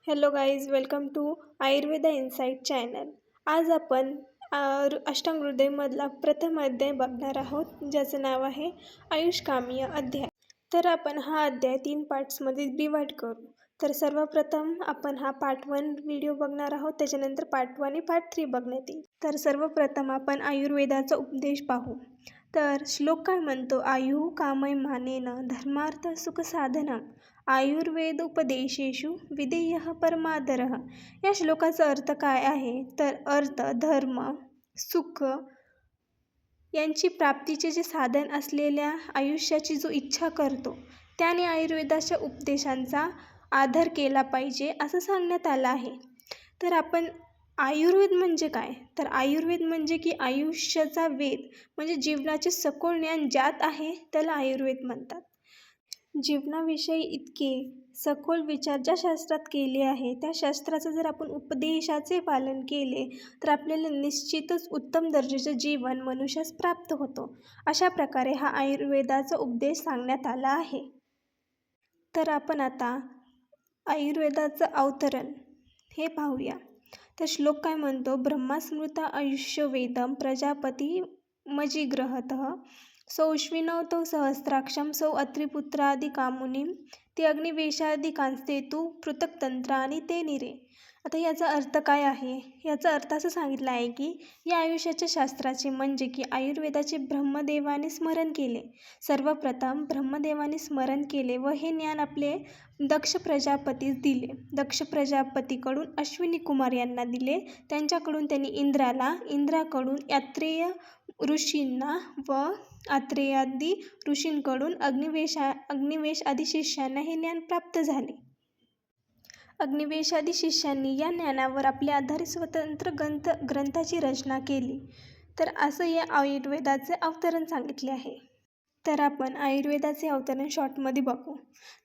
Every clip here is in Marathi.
Hello guys, welcome to Ayurveda insight channel. आज आपण अष्टांग हृदयमधला प्रथम अध्याय बघणार आहोत, ज्याचं नाव आहे आयुष्कामीय अध्याय. तर आपण हा अध्याय 3 पार्ट्समध्ये डिवाइड करू. तर सर्वप्रथम आपण हा पार्ट 1 व्हिडिओ बघणार आहोत, त्याच्यानंतर पार्ट 2 आणि पार्ट 3 बघण्यात येईल. तर सर्वप्रथम आपण आयुर्वेदाचा उपदेश पाहू. तर श्लोक काय म्हणतो? आयु कामय मानेन धर्मार्थ सुख साधना आयुर्वेद उपदेशेषु विधेयः परमादरः. या श्लोकाचा अर्थ काय आहे? तर अर्थ धर्म सुख यांची प्राप्तीचे जे साधन असलेल्या आयुष्याची जो इच्छा करतो, त्याने आयुर्वेदाच्या उपदेशांचा आदर केला पाहिजे असं सांगण्यात आलं आहे. तर आपण आयुर्वेद म्हणजे काय? तर आयुर्वेद म्हणजे की आयुष्याचा वेद, म्हणजे जीवनाचे सखोल ज्ञान ज्यात आहे त्याला आयुर्वेद म्हणतात. जीवनाविषयी इतके सखोल विचार ज्या शास्त्रात केले आहे, त्या शास्त्राचं जर आपण उपदेशाचे पालन केले तर आपल्याला निश्चितच उत्तम दर्जाचं जीवन मनुष्यास प्राप्त होतो. अशा प्रकारे हा आयुर्वेदाचा उपदेश सांगण्यात आला आहे. तर आपण आता आयुर्वेदाचं अवतरण हे पाहूया. तर श्लोक काय म्हणतो? ब्रह्मास्मृता आयुष्यवेदम प्रजापती मजिग्रहतः सौश्विनवतो सहस्राक्षम सौ अत्रिपुत्रादि कामुनीम ते अग्निवेशादि कांस्ते तू पृथक्तंत्रानी ते निरे. आता याचा अर्थ काय आहे? याचा अर्थ असं सांगितलं आहे की या आयुष्याच्या शास्त्राचे म्हणजे की आयुर्वेदाचे ब्रह्मदेवाने स्मरण केले. सर्वप्रथम ब्रह्मदेवाने स्मरण केले व हे ज्ञान आपले दक्ष प्रजापतीस दिले. दक्ष प्रजापतीकडून अश्विनी कुमार यांना दिले. त्यांच्याकडून त्यांनी इंद्राला, इंद्राकडून आत्रेय ऋषींना व आत्रेयादी ऋषींकडून अग्निवेश आदी शिष्यांना हे ज्ञान प्राप्त झाले. अग्निवेशादी शिष्यांनी या ज्ञानावर आपल्या आधारित स्वतंत्र ग्रंथाची रचना केली. तर असं या आयुर्वेदाचे अवतरण सांगितले आहे. तर आपण आयुर्वेदाचे अवतरण शॉर्टमध्ये बघू.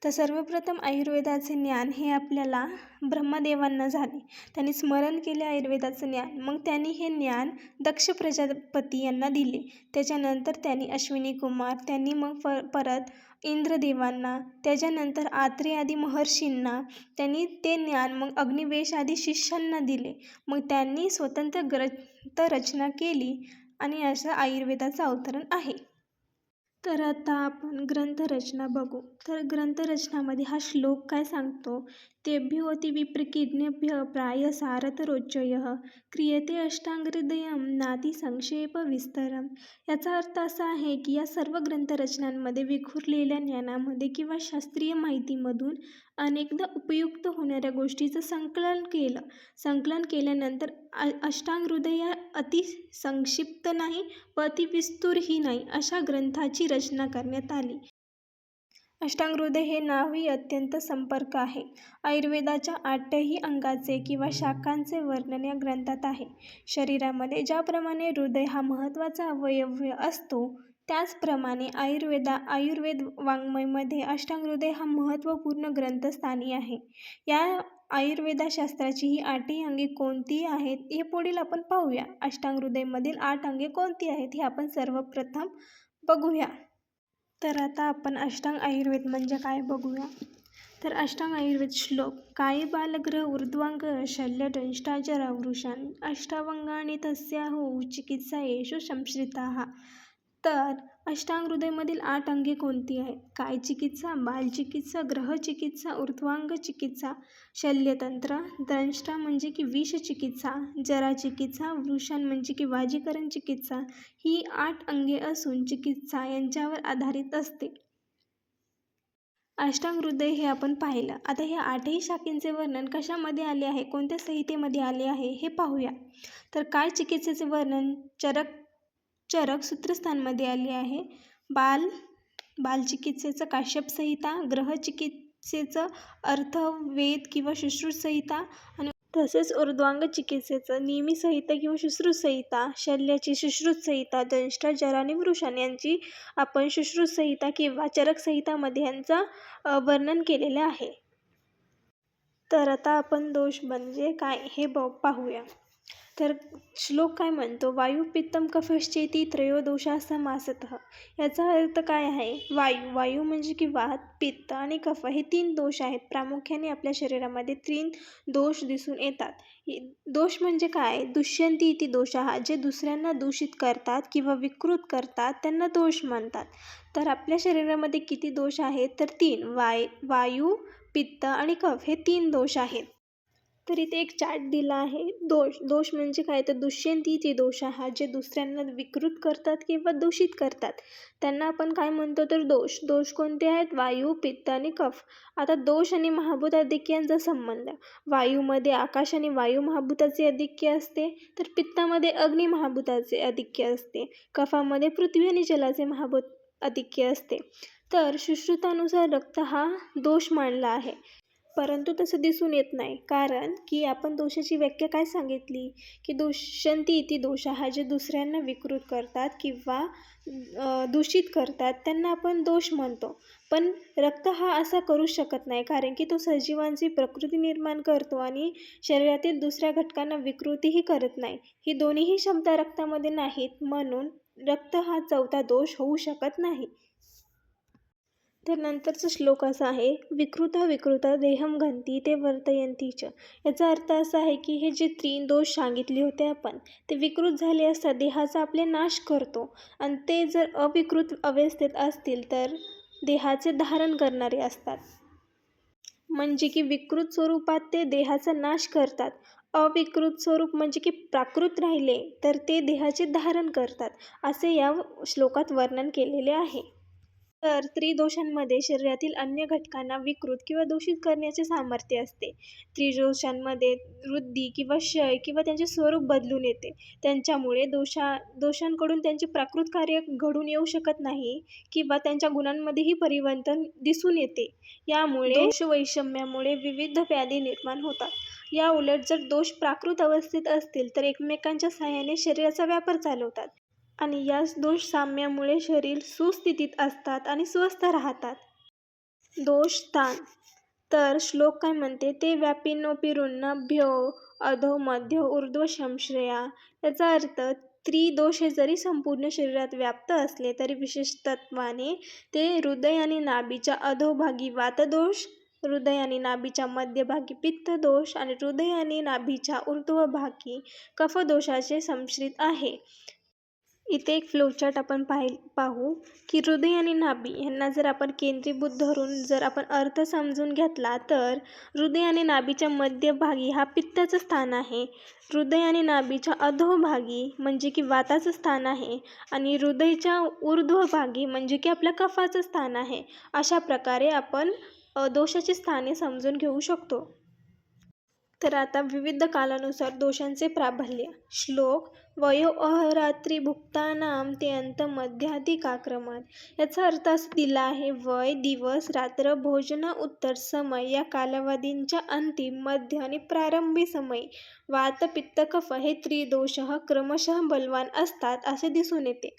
तर सर्वप्रथम आयुर्वेदाचे ज्ञान हे आपल्याला ब्रह्मदेवांना झाले. त्यांनी स्मरण केले आयुर्वेदाचं ज्ञान. मग त्यांनी हे ज्ञान दक्ष प्रजापती यांना दिले. त्याच्यानंतर त्यांनी अश्विनी कुमार, त्यांनी मग परत इंद्रदेवांना, त्याच्यानंतर आत्रेय आदी महर्षींना त्यांनी ते ज्ञान मग अग्निवेश आदी शिष्यांना दिले. मग त्यांनी स्वतंत्र ग्रंथ रचना केली आणि असं आयुर्वेदाचं अवतरण आहे. तर आता आपण ग्रंथरचना बघू. तर ग्रंथरचनामध्ये हा श्लोक काय सांगतो? तेभ्योऽति विप्रकीर्णेभ्यः प्रायसारतरोच्चयः क्रियते अष्टांगहृदयं नाति संक्षेप विस्तरम. याचा अर्थ असा आहे की या सर्व ग्रंथरचनांमध्ये विखुरलेल्या ज्ञानामध्ये किंवा शास्त्रीय माहितीमधून अनेकदा उपयुक्त होणाऱ्या गोष्टीचं संकलन केल्यानंतर अष्टांगहृदय अति संक्षिप्त नाही व अति विस्तूरही नाही अशा ग्रंथाची रचना करण्यात आली. अष्टांगहृदय हे नावही अत्यंत संपर्क आहे. आयुर्वेदाच्या 8ही अंगाचे किंवा शाखांचे वर्णन या ग्रंथात आहे. शरीरामध्ये ज्याप्रमाणे हृदय हा महत्त्वाचा अवयव असतो, त्याचप्रमाणे आयुर्वेद वाङ्मयमध्ये अष्टांगहृदय हा महत्त्वपूर्ण ग्रंथस्थानी आहे. या आयुर्वेदशास्त्राची ही 8ही अंगे कोणती आहेत हे पुढील आपण पाहूया. अष्टांगहृदयमधील 8 अंगे कोणती आहेत हे आपण सर्वप्रथम बघूया. तर आता आपण अष्टांग आयुर्वेद म्हणजे काय बघूया. तर अष्टांग आयुर्वेद श्लोक काय बालग्रह ऊर्ध्वांग शल्यदंष्टाजरा वृषान अष्टावंगानि तस्याहु चिकित्सा येषु संश्रिताः. तर अष्टांग हृदयमधील 8 अंगे कोणती आहेत? काय चिकित्सा, बालचिकित्सा, ग्रहचिकित्सा, ऊर्ध्वांग चिकित्सा, शल्यतंत्र, दंष्टा म्हणजे की विष चिकित्सा, जरा चिकित्सा, वृषण म्हणजे की वाजीकरण चिकित्सा. ही 8 अंगे असून चिकित्सा यांच्यावर आधारित असते. अष्टांग हृदय हे आपण पाहिलं. आता ह्या 8ही शाखेंचे वर्णन कशामध्ये आले आहे, कोणत्या संहितेमध्ये आले आहे हे पाहूया. तर काय चिकित्सेचे वर्णन चरक सूत्रस्थानमध्ये आले आहे. बालचिकित्सेचं काश्यप संहिता, ग्रहचिकित्सेचं अर्थवेद किंवा शुश्रुत संहिता आणि तसेच ऊर्ध्वांग चिकित्सेचं नियमी संहिता किंवा शुश्रुत संहिता, शल्याची शुश्रुत संहिता, दंष्टा, जरा आणि वृषण यांची आपण शुश्रुत संहिता किंवा चरक संहितामध्ये यांचं वर्णन केलेलं आहे. तर आता आपण दोष म्हणजे काय हे पाहूया. तर श्लोक काय म्हणतो, वायू पित्तम कफश्चेती त्रयोदोषा समासतः. याचा अर्थ काय आहे? वायू म्हणजे की वात, पित्त आणि कफ हे 3 दोष आहेत. प्रामुख्याने आपल्या शरीरामध्ये 3 दोष दिसून येतात. दोष म्हणजे काय? दुष्यंती इति दोषाः. जे दुसऱ्यांना दूषित करतात किंवा विकृत करतात त्यांना दोष म्हणतात. तर आपल्या शरीरामध्ये किती दोष आहेत? तर 3. वायू, पित्त आणि कफ हे 3 दोष आहेत. तर इथे एक चार्ट दिला आहे. दोष म्हणजे काय? तर दुष्यंतीचे दोष हा जे दुसऱ्यांना विकृत करतात किंवा दूषित करतात त्यांना आपण काय म्हणतो? तर दोष कोणते आहेत? वायू, पित्त आणि कफ. आता दोष आणि महाभूत अधिक्य यांचा संबंध. वायूमध्ये आकाश आणि वायू महाभूताचे अधिक्य असते, तर पित्तामध्ये अग्नी महाभूताचे अधिक्य असते, कफामध्ये पृथ्वी आणि जलाचे महाभूत अधिक्य असते. तर सुश्रुतानुसार रक्त हा दोष मानला आहे, परंतु तसं दिसून येत नाही. कारण की आपण दोषाची व्याख्या काय सांगितली की दुष्यंती इति दोषाः. जे दुसऱ्यांना विकृत करतात किंवा दूषित करतात त्यांना आपण दोष म्हणतो. पण रक्त हा असा करू शकत नाही, कारण की तो सजीवांची प्रकृती निर्माण करतो आणि शरीरातील दुसऱ्या घटकांना विकृतीही करत नाही. ही दोन्हीही शब्द रक्तामध्ये नाहीत, म्हणून रक्त हा चौथा दोष होऊ शकत नाही. तर नंतरचा श्लोक असा आहे, विकृता देहम घंती ते वर्तयंती च. याचा अर्थ असा आहे की हे जे 3 दोष सांगितले होते आपण, ते विकृत झाले असता देहाचा आपले नाश करतो, आणि ते जर अविकृत अवस्थेत असतील तर देहाचे धारण करणारे असतात. म्हणजे की विकृत स्वरूपात ते देहाचा नाश करतात, अविकृत स्वरूप म्हणजे की प्राकृत राहिले तर ते देहाचे धारण करतात, असे या श्लोकात वर्णन केलेले आहे. तर त्रिदोषांमध्ये शरीरातील अन्य घटकांना विकृत किंवा दूषित करण्याचे सामर्थ्य असते. त्रिदोषांमध्ये वृद्धी किंवा क्षय किंवा त्यांचे स्वरूप बदलून येते. त्यांच्यामुळे दोषांकडून त्यांचे प्राकृत कार्य घडून येऊ शकत नाही किंवा त्यांच्या गुणांमध्येही परिवर्तन दिसून येते. यामुळे दोष वैषम्यामुळे विविध व्याधी निर्माण होतात. या उलट जर दोष प्राकृत अवस्थेत असतील तर एकमेकांच्या सहाय्याने शरीराचा व्यापार चालवतात, आणि या दोष साम्यामुळे शरीर सुस्थितीत असतात आणि स्वस्थ राहतात. दोष स्थान. तर श्लोक काय म्हणते, ते व्यापिनोपि रुन्नाभ्यो अधो मध्य ऊर्ध्व संश्रया. याचा अर्थ त्रिदोष हे जरी संपूर्ण शरीरात व्याप्त असले तरी विशेषत्वाने ते हृदय आणि नाभीच्या अधोभागी वातदोष, हृदय आणि नाभीच्या मध्यभागी पित्तदोष आणि हृदय आणि नाभीच्या ऊर्ध्वभागी कफदोषाचे संश्रित आहे. इथे एक फ्लोचार्ट आपण पाहू की हृदय आणि नाभी यांना जर आपण केंद्रीभूत धरून जर आपण अर्थ समजून घेतला तर हृदय आणि नाभीच्या मध्यभागी हा पित्ताचं स्थान आहे, हृदय आणि नाभीच्या अधोभागी म्हणजे की वाताचं स्थान आहे, आणि हृदयच्या ऊर्ध्वभागी म्हणजे की आपल्या कफाचं स्थान आहे. अशा प्रकारे आपण दोषाची स्थाने समजून घेऊ शकतो. तर आता विविध कालानुसार दोषांचे प्राबल्य. श्लोक, वयो अहरात्री भुक्तानाम ते अंत मध्याधिकाक्रमण. याचा अर्थ असा दिला आहे, वय, दिवस, रात्र, भोजन, उत्तर समय या कालावधींच्या अंतिम, मध्य आणि प्रारंभी समयी वात, पित्त, कफ हे त्रिदोष क्रमशः बलवान असतात असे दिसून येते.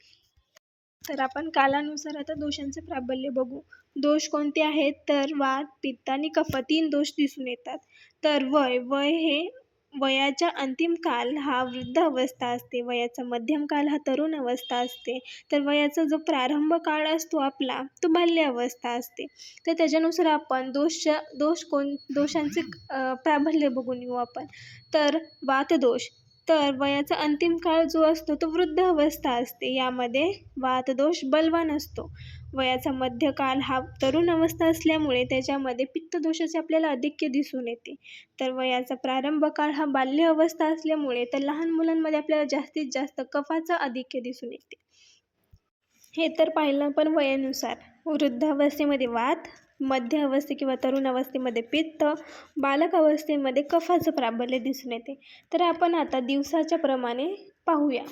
तर आपण कालानुसार आता दोषांचे प्राबल्य बघू. दोष कोणते आहेत? तर वात, पित्त आणि कफ 3 दोष दिसून येतात. तर वय हे वयाच्या अंतिम काल हा वृद्ध अवस्था असते, वयाचा मध्यम काल हा तरुण अवस्था असते, तर वयाचा जो प्रारंभ काळ असतो आपला तो बाल्य अवस्था असते. तर त्याच्यानुसार आपण दोषांचे प्राबल्य बघून येऊ आपण. तर वातदोष, तर वयाचा अंतिम काळ जो असतो तो वृद्ध अवस्था असते, यामध्ये वातदोष बलवान असतो. वयाचा मध्यकाल हा तरुण अवस्था असल्यामुळे त्याच्यामध्ये पित्तदोषाचे आपल्याला अधिक्य दिसून येते. तर वयाचा प्रारंभ काळ हा बाल्य अवस्था असल्यामुळे तर लहान मुलांमध्ये आपल्याला जास्तीत जास्त कफाचं अधिक्य दिसून येते. हे तर पाहिलं आपण वयानुसार. वृद्धावस्थेमध्ये वात, मध्य अवस्थे किंवा तरुण अवस्थेमध्ये पित्त, बालक अवस्थेमध्ये कफाचं प्राबल्य दिसून येते. तर आपण आता दिवसाच्या प्रमाणे पाहूया.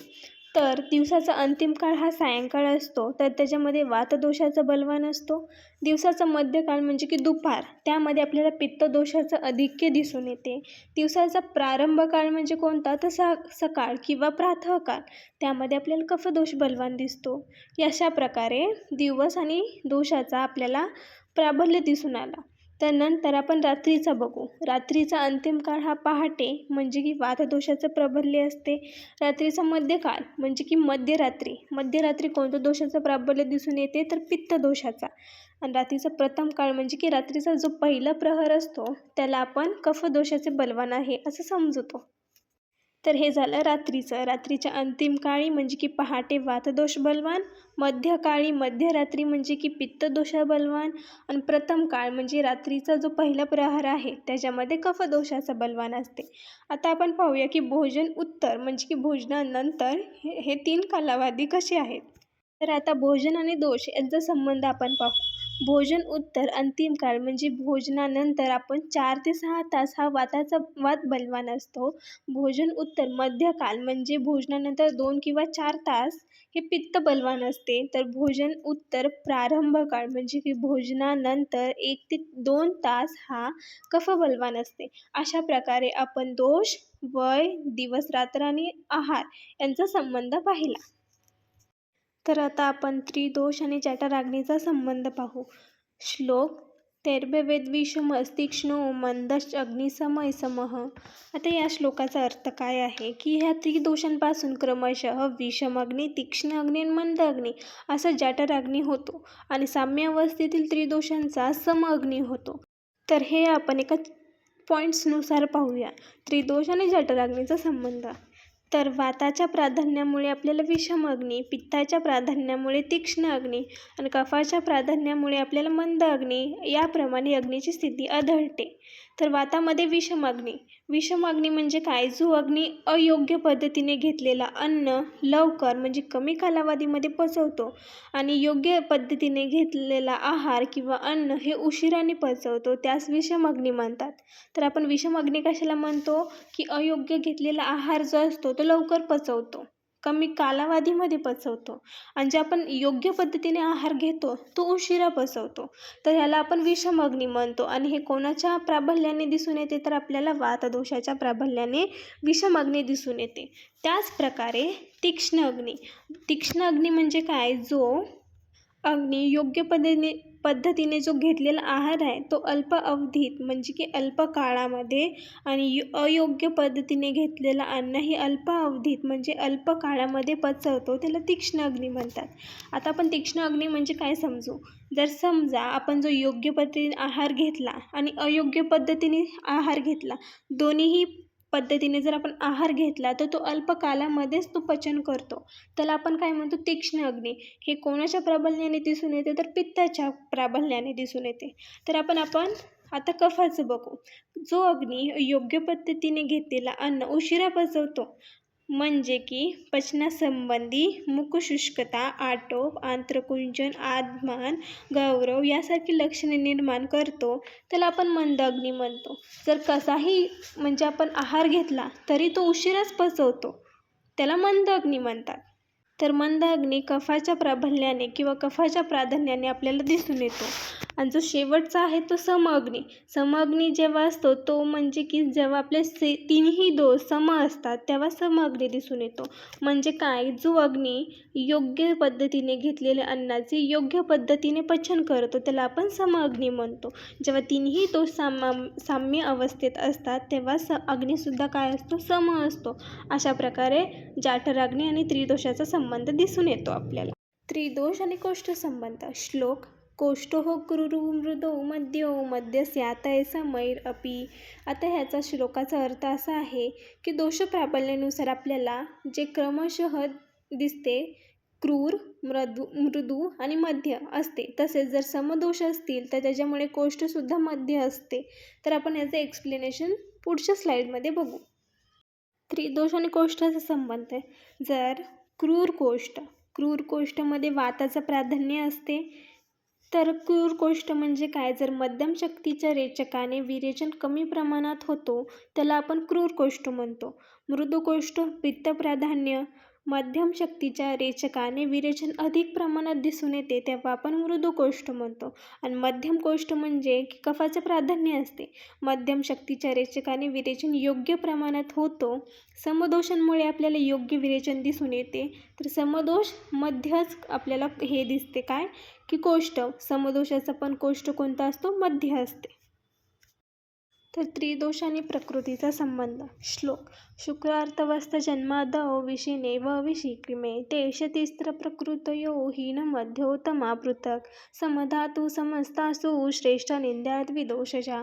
तर दिवसाचा अंतिम काळ हा सायंकाळ असतो, तर त्याच्यामध्ये वातदोषाचा बलवान असतो. दिवसाचा मध्यकाळ म्हणजे की दुपार, त्यामध्ये आपल्याला पित्तदोषाचं अधिक्य दिसून येते. दिवसाचा प्रारंभ काळ म्हणजे कोणता? तर सकाळ किंवा प्रातःकाळ, त्यामध्ये आपल्याला कफदोष बलवान दिसतो. अशा प्रकारे दिवस आणि दोषाचा आपल्याला प्राबल्य दिसून आला. त्यानंतर आपण रात्रीचा बघू. रात्रीचा अंतिम काळ हा पहाटे म्हणजे की वातदोषाचं प्राबल्य असते. रात्रीचा मध्यकाळ म्हणजे की मध्यरात्री. मध्यरात्री कोणत्या दोषाचं प्राबल्य दिसून येते तर पित्त दोषाचा. आणि रात्रीचा प्रथम काळ म्हणजे की रात्रीचा जो पहिला प्रहर असतो त्याला आपण कफ दोषाचे बलवान आहे असं समजतो. तर हे झालं रात्रीचं. रात्रीच्या अंतिम काळी म्हणजे की पहाटे वातदोष बलवान, मध्यकाळी मध्यरात्री म्हणजे की पित्तदोषा बलवान आणि प्रथम काळ म्हणजे रात्रीचा जो पहिला प्रहर आहे त्याच्यामध्ये कफदोषाचा बलवान असते. आता आपण पाहूया की भोजन उत्तर म्हणजे की भोजनानंतर हे 3 कालावधी कसे आहेत. तर आता भोजन आणि दोष यांचा संबंध आपण पाहू. भोजन उत्तर अंतिम काळ म्हणजे भोजनानंतर आपण 4 ते 6 तास हा वात बलवान असतो. भोजन उत्तर मध्यकाल म्हणजे भोजनानंतर 2 किंवा 4 तास हे पित्त बलवान असते. तर भोजन उत्तर प्रारंभ काळ म्हणजे की भोजनानंतर 1 ते 2 तास हा कफ बलवान असते. अशा प्रकारे आपण दोष, वय, दिवस रात्र आणि आहार यांचा संबंध पाहिला. तर आता आपण त्रिदोष आणि जठराग्नीचा संबंध पाहू. श्लोक तैर्भवेद्विषम तीक्ष्णो मंदश्च अग्निसमय समः. आता या श्लोकाचा अर्थ काय आहे की ह्या त्रिदोषांपासून क्रमशः विषम अग्नी, तीक्ष्ण अग्नी आणि मंद अग्नी असा जठराग्नी होतो आणि साम्य अवस्थेतील त्रिदोषांचा सम अग्नी होतो. तर हे आपण एका पॉईंट्सनुसार पाहूया. त्रिदोष आणि जठराग्नीचा संबंध. तर वाताच्या प्राधान्यामुळे आपल्याला विषम अग्नी, पित्ताच्या प्राधान्यामुळे तीक्ष्ण अग्नी आणि कफाच्या प्राधान्यामुळे आपल्याला मंद अग्नी याप्रमाणे अग्नीची स्थिती आढळते. तर वातामध्ये विषम अग्नी म्हणजे काय, जो अग्नी अयोग्य पद्धतीने घेतलेला अन्न लवकर म्हणजे कमी कालावधीमध्ये पचवतो आणि योग्य पद्धतीने घेतलेला आहार किंवा अन्न हे उशिराने पचवतो, त्यास विषम अग्नी म्हणतात. तर आपण विषम अग्नी कशाला म्हणतो की अयोग्य घेतलेला आहार जो असतो तो लवकर पचवतो, कमी कालावधीमध्ये पचवतो आणि जे आपण योग्य पद्धतीने आहार घेतो तो उशिरा पचवतो. तर ह्याला आपण विषम अग्नी म्हणतो आणि हे कोणाच्या प्राबल्याने दिसून येते तर आपल्याला वातदोषाच्या प्राबल्याने विषम अग्नी दिसून येते. त्याच प्रकारे तीक्ष्ण अग्नी म्हणजे काय, जो अग्नी योग्य पद्धतीने जो घेतलेला आहार आहे तो अल्प अवधीत म्हणजे की अल्प काळामध्ये आणि अयोग्य पद्धतीने घेतलेला अन्न ही अल्प अवधीत म्हणजे अल्प काळामध्ये पचवतो, त्याला तीक्ष्ण अग्नी म्हणतात. आता आपण तीक्ष्ण अग्नी म्हणजे काय समजू. जर समजा आपण जो योग्य पद्धतीने आहार घेतला आणि अयोग्य पद्धतीने आहार घेतला, दोन्हीही पद्धतीने जर आपण आहार घेतला तर तो अल्प कालामध्येच तो पचन करतो, त्याला आपण काय म्हणतो तीक्ष्ण अग्नी. हे कोणाच्या प्राबल्याने दिसून येते तर पित्ताच्या प्राबल्याने दिसून येते. तर आपण आता कफाचं बघू. जो अग्नी योग्य पद्धतीने घेतलेला अन्न उशिरा पचवतो म्हणजे की पचनासंबंधी मुखशुष्कता, आटोप, आंत्रकुंचन, आदमान, गौरव यासारखी लक्षणे निर्माण करतो, त्याला आपण मंद अग्नी म्हणतो. जर कसाही म्हणजे आपण आहार घेतला तरी तो उशिराच पचवतो, त्याला मंद अग्नी म्हणतात. तर मंद अग्नी कफाच्या प्राबल्याने किंवा कफाच्या प्राधान्याने आपल्याला दिसून येतो. आणि जो शेवटचा आहे तो सम अग्नी जेव्हा असतो तो म्हणजे की जेव्हा आपले तिन्ही दोष सम असतात तेव्हा सम अग्नी दिसून येतो. म्हणजे काय, जो अग्नी योग्य पद्धतीने घेतलेल्या अन्नाचे योग्य पद्धतीने पचन करतो त्याला आपण सम अग्नी म्हणतो. जेव्हा तिन्ही दोष साम्य अवस्थेत असतात तेव्हा अग्नीसुद्धा काय असतो, सम असतो. अशा प्रकारे जठराग्नी आणि त्रिदोषाचा संबंध दिसून येतो आपल्याला. त्रिदोष आणि कोष्ठ संबंध. श्लोक कोष्ठो क्रूरो मृदो मद्यो मद्यस्यातय समैर अपि. आता ह्याचा श्लोकाचा अर्थ असा आहे की दोष प्राबल्यानुसार आपल्याला जे क्रमशः दिसते क्रूर, मृदू आणि मध्य असते, तसेच जर समदोष असतील तर त्याच्यामुळे कोष्ठसुद्धा मध्य असते. तर आपण याचं एक्सप्लेनेशन पुढच्या स्लाईडमध्ये बघू. त्रिदोष आणि कोष्ठाचा संबंध आहे. जर क्रूर कोष्ठमध्ये वाताचं प्राधान्य असते तर क्रूर कोष्ठ म्हणजे काय, जर मध्यम शक्तीच्या रेचकाने विरेचन कमी प्रमाणात होतो त्याला आपण क्रूर कोष्ठ म्हणतो. मृदू कोष्ठ पित्त प्राधान्य, मध्यम शक्तीच्या रेचकाने विरेचन अधिक प्रमाणात दिसून येते तेव्हा आपण मृदू कोष्ठ म्हणतो. आणि मध्यम कोष्ठ म्हणजे की कफाचे प्राधान्य असते, मध्यम शक्तीच्या रेचकाने विरेचन योग्य प्रमाणात होतो. समदोषांमुळे आपल्याला योग्य विरेचन दिसून येते. तर समदोष मध्यच आपल्याला हे दिसते काय की कोष्ठ. समदोषाचा पण कोष्ठ कोणता असतो, मध्य असते. तर त्रिदोष आणि प्रकृतीचा संबंध. श्लोक. शुक्रार्थवस्थ जन्मादौ विषिणे व विषिक्रिमे तेष तिस्र प्रकृतयो हीन मध्योत्तमा पृथक् समधातु समस्तासु श्रेष्ठ निंद्या द्विदोषजा.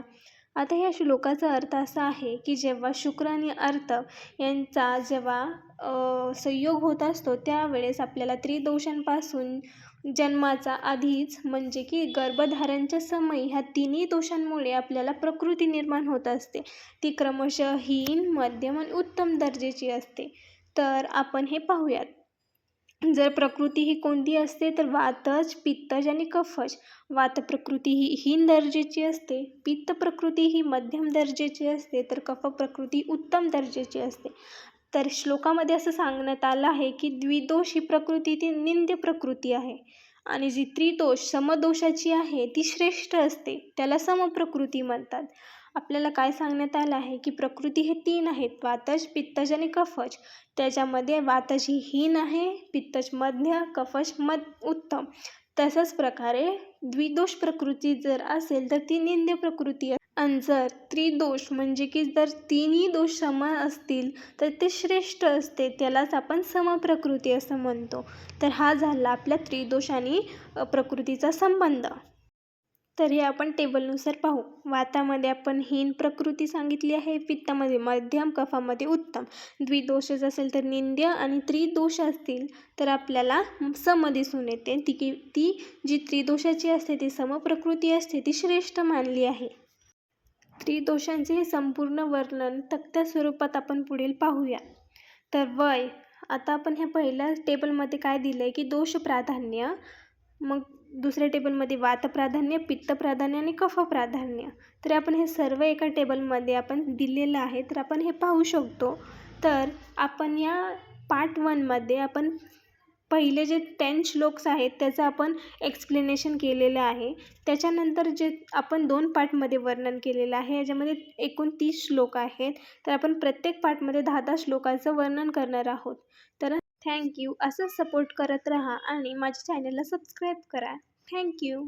आता या श्लोकाचा अर्थ असा आहे की जेव्हा शुक्र आणि अर्थ यांचा जेव्हा संयोग होत असतो त्यावेळेस आपल्याला त्रिदोषांपासून जन्माचा आधीच म्हणजे की गर्भधारणच्या समयी ह्या तिन्ही दोषांमुळे आपल्याला प्रकृती निर्माण होत असते. ती क्रमशः हीन, मध्यम आणि उत्तम दर्जाची असते. तर आपण हे पाहूयात. जर प्रकृती ही कोणती असते तर वातज, पित्तज आणि कफज. वात प्रकृती ही हीन दर्जाची असते, पित्त प्रकृती ही मध्यम दर्जाची असते, तर कफ प्रकृती उत्तम दर्जाची असते. तर श्लोकामध्ये असं सांगण्यात आलं आहे की द्विदोष ही प्रकृती ती निंद्य प्रकृती आहे आणि जी त्रिदोष समदोषाची आहे ती श्रेष्ठ असते, त्याला समप्रकृती म्हणतात. आपल्याला काय सांगण्यात आलं आहे की प्रकृती हे 3 आहेत, वातज, पित्तज आणि कफज. त्याच्यामध्ये वातज ही हीन आहे, पित्तज मध्य, कफज उत्तम. तसंच प्रकारे द्विदोष प्रकृती जर असेल तर ती निंद्य प्रकृती आहे. आणि जर त्रिदोष म्हणजे की जर तिन्ही दोष सम असतील तर ते श्रेष्ठ असते, त्यालाच आपण समप्रकृती असं म्हणतो. तर हा झाला आपल्या त्रिदोष आणि प्रकृतीचा संबंध. तर हे आपण टेबलनुसार पाहू. वातामध्ये आपण हीन प्रकृती सांगितली आहे, पित्तामध्ये मध्यम, कफामध्ये उत्तम. द्विदोषच असेल तर निंद्य आणि त्रिदोष असतील तर आपल्याला सम दिसून येते. ती जी त्रिदोषाची असते ती समप्रकृती असते, ती श्रेष्ठ मानली आहे. त्रिदोषांचे हे संपूर्ण वर्णन तक्त्या स्वरूपात आपण पुढील पाहूया. तर वय. आता आपण ह्या पहिल्या टेबलमध्ये काय दिलं आहे की दोष प्राधान्य, मग दुसऱ्या टेबलमध्ये वात प्राधान्य, पित्त प्राधान्य आणि कफ प्राधान्य. तर आपण हे सर्व एका टेबलमध्ये आपण दिलेलं आहे, तर आपण हे पाहू शकतो. तर आपण या पार्ट 1मध्ये आपण पहिले जे 10 श्लोक्स आहेत त्याचं आपण एक्सप्लेनेशन केलेलं आहे. त्याच्यानंतर जे आपण 2 पार्टमध्ये वर्णन केलेलं आहे, याच्यामध्ये एकूण 30 श्लोक आहेत. तर आपण प्रत्येक पार्टमध्ये 10-10 श्लोकाचं वर्णन करणार आहोत. तर थँक्यू. असं सपोर्ट करत राहा आणि माझ्या चॅनलला सबस्क्राईब करा. थँक्यू.